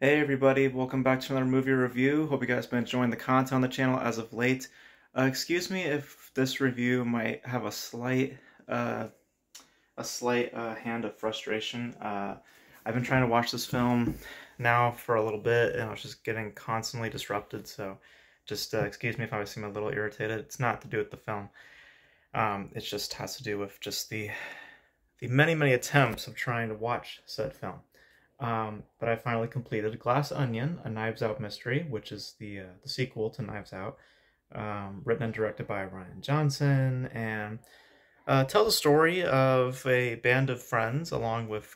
Hey everybody, welcome back to another movie review. Hope you guys have been enjoying the content on the channel as of late. Excuse me if this review might have uh, a slight hand of frustration. I've been trying to watch this film now for a little bit, and I was just getting constantly disrupted. So, just excuse me if I seem a little irritated. It's not to do with the film. It just has to do with just the many attempts of trying to watch said film. But I finally completed Glass Onion, a Knives Out mystery, which is the sequel to Knives Out, written and directed by Rian Johnson, and tells the story of a band of friends, along with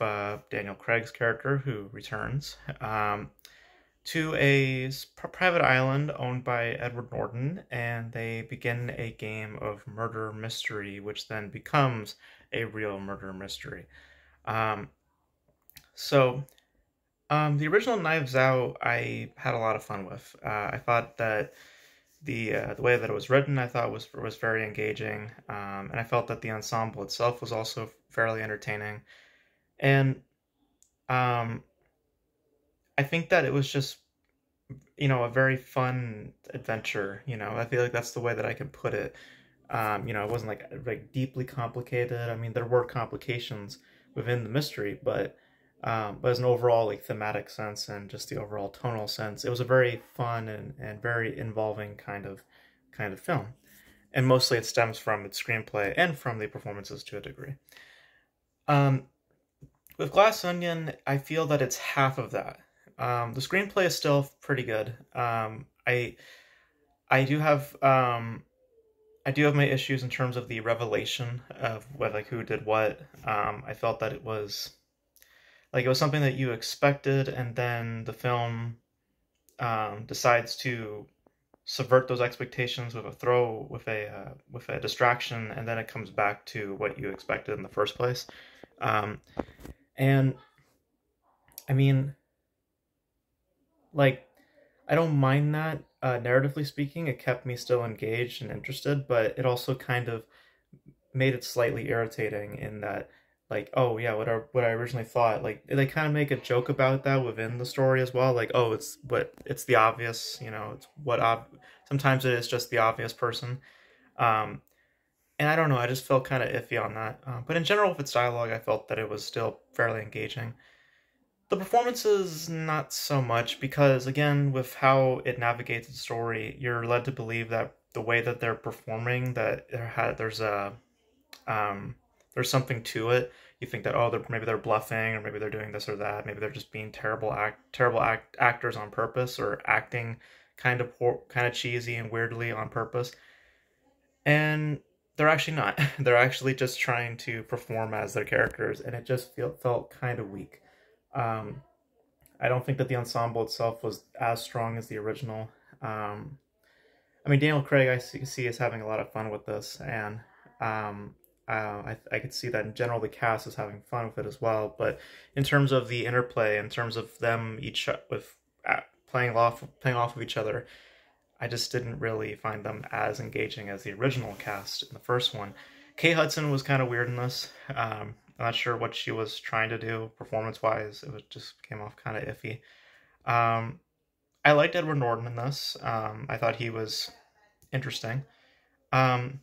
Daniel Craig's character, who returns to a private island owned by Edward Norton, and they begin a game of murder mystery, which then becomes a real murder mystery. Um, so, the original Knives Out, I had a lot of fun with. I thought that the way that it was written, I thought was very engaging, and I felt that the ensemble itself was also fairly entertaining. And um, I think that it was just, a very fun adventure. I feel like that's the way that I can put it. It wasn't like deeply complicated. I mean, there were complications within the mystery, but as an overall like thematic sense and just the overall tonal sense, it was a very fun and very involving kind of film. And mostly it stems from its screenplay and from the performances to a degree. Um, with Glass Onion, I feel that it's half of that. The screenplay is still pretty good. I do have I do have my issues in terms of the revelation of what like who did what. I felt that it was something that you expected, and then the film decides to subvert those expectations with a distraction, and then it comes back to what you expected in the first place. Um, and I mean, like, I don't mind that. Narratively speaking, it kept me still engaged and interested, but it also kind of made it slightly irritating in that, like, oh yeah, what I originally thought, like they kind of make a joke about that within the story as well, like, oh, it's the obvious, it's sometimes it is just the obvious person. um and I don't know, I just felt kind of iffy on that, but in general with its dialogue, I felt that it was still fairly engaging. The performances, not so much, because again, with how it navigates the story, you're led to believe that the way that they're performing, that um, there's something to it. You think that, oh, maybe they're bluffing, or maybe they're doing this or that. Maybe they're just being actors on purpose, or acting kind of cheesy and weirdly on purpose. And they're actually not. They're actually just trying to perform as their characters, and it just felt kind of weak. Um, I don't think that the ensemble itself was as strong as the original. Um, I mean, Daniel Craig, I see is having a lot of fun with this, and um, I could see that in general the cast is having fun with it as well. But in terms of the interplay, in terms of them each with playing off of each other, I just didn't really find them as engaging as the original cast in the first one. Kate Hudson was kind of weird in this. I'm not sure what she was trying to do performance wise. Just came off kind of iffy. Um, I liked Edward Norton in this. I thought he was interesting. Um,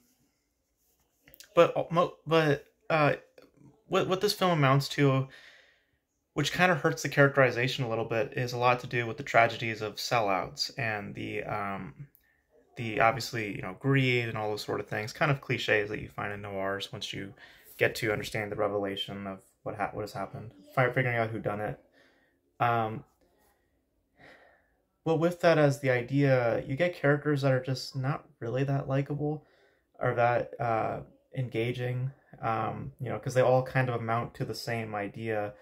but what this film amounts to, which kind of hurts the characterization a little bit, is a lot to do with the tragedies of sellouts and the obviously, greed and all those sort of things, kind of cliches that you find in noirs once you get to understand the revelation of what has happened, figuring out who done it. Um, well, with that as the idea, you get characters that are just not really that likable or that engaging, because they all kind of amount to the same idea,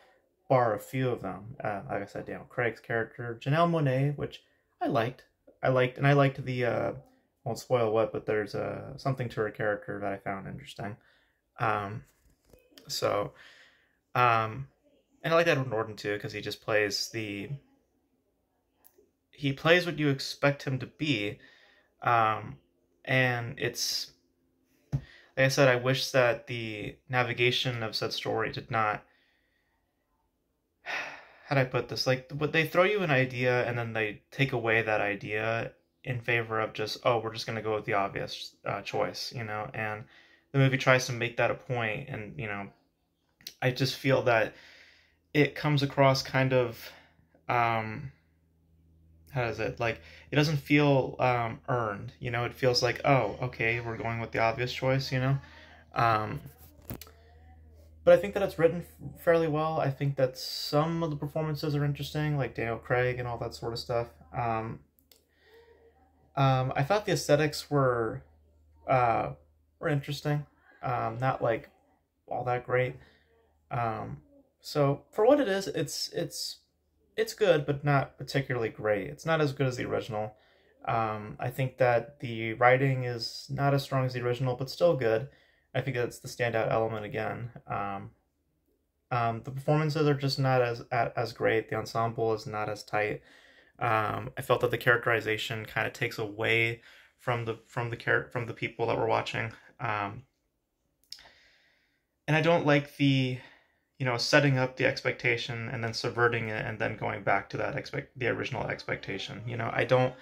bar a few of them. Like I said, Daniel Craig's character, Janelle Monáe, which I liked. And I liked won't spoil what, but there's something to her character that I found interesting. Um, so, um, and I like Edward Norton too, because he plays what you expect him to be. Um, and it's, like I said, I wish that the navigation of said story did not how do I put this? Like, but they throw you an idea and then they take away that idea in favor of just, oh, we're just gonna go with the obvious choice, you know. And the movie tries to make that a point, and you know, I just feel that it comes across kind of, how does it, like, it doesn't feel earned, you know. It feels like, oh, okay, we're going with the obvious choice, you know. Um, but I think that it's written fairly well. I think that some of the performances are interesting, like Daniel Craig and all that sort of stuff. I thought the aesthetics uh, were interesting, not like all that great. Um, so for what it is, it's good, but not particularly great. It's not as good as the original. I think that the writing is not as strong as the original, but still good. I think that's the standout element again. The performances are just not as great. The ensemble is not as tight. I felt that the characterization kind of takes away from the people that were watching. And I don't like the, you know, setting up the expectation and then subverting it and then going back to the original expectation. You know, I don't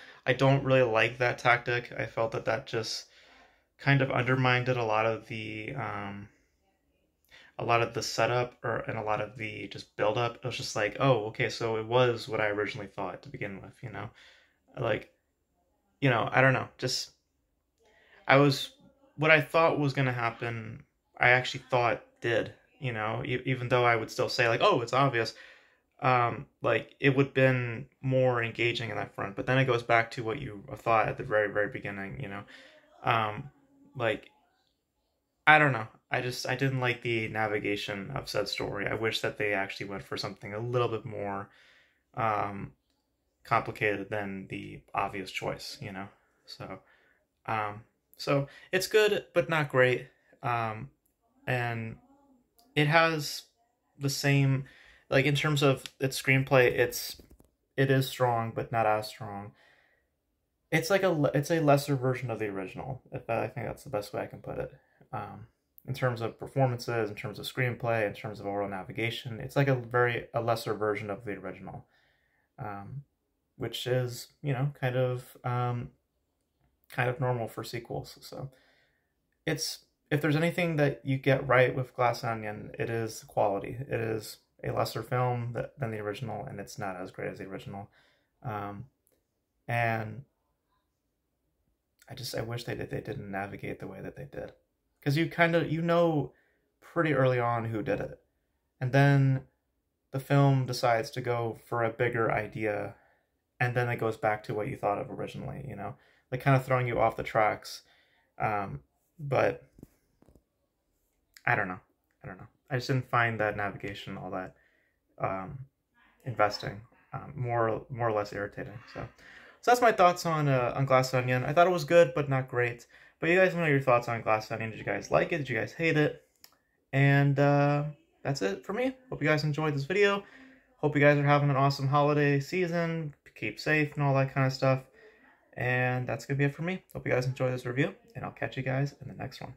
really like that tactic. I felt that that just kind of undermined a lot of the setup, and a lot of the just build up. It was just like, oh, okay, so it was what I originally thought to begin with, you know? Like, you know, I don't know. Just I was what I thought was going to happen, I actually thought did, you know, even though I would still say like, oh, it's obvious. Like it would have been more engaging in that front, but then it goes back to what you thought at the very, very beginning, you know. Um, like I don't know. I didn't like the navigation of said story. I wish that they actually went for something a little bit more um, complicated than the obvious choice, you know. So um, so it's good, but not great. Um, and it has the same, like in terms of its screenplay, it is strong, but not as strong. It's like it's a lesser version of the original. If I think that's the best way I can put it. Um, in terms of performances, in terms of screenplay, in terms of overall navigation, it's like a lesser version of the original, um, which is, you know, kind of normal for sequels. So it's, if there's anything that you get right with Glass Onion, it is quality. It is a lesser film than the original, and it's not as great as the original. Um, and I wish they didn't navigate the way that they did, because you kind of, you know, pretty early on who did it, and then the film decides to go for a bigger idea, and then it goes back to what you thought of originally. You know, like kind of throwing you off the tracks. But I don't know. I don't know. I just didn't find that navigation all that um, investing. More or less irritating. So that's my thoughts on Glass Onion. I thought it was good, but not great. But you guys know your thoughts on Glass Onion. Did you guys like it? Did you guys hate it? And that's it for me. Hope you guys enjoyed this video. Hope you guys are having an awesome holiday season. Keep safe and all that kind of stuff. And that's going to be it for me. Hope you guys enjoy this review, and I'll catch you guys in the next one.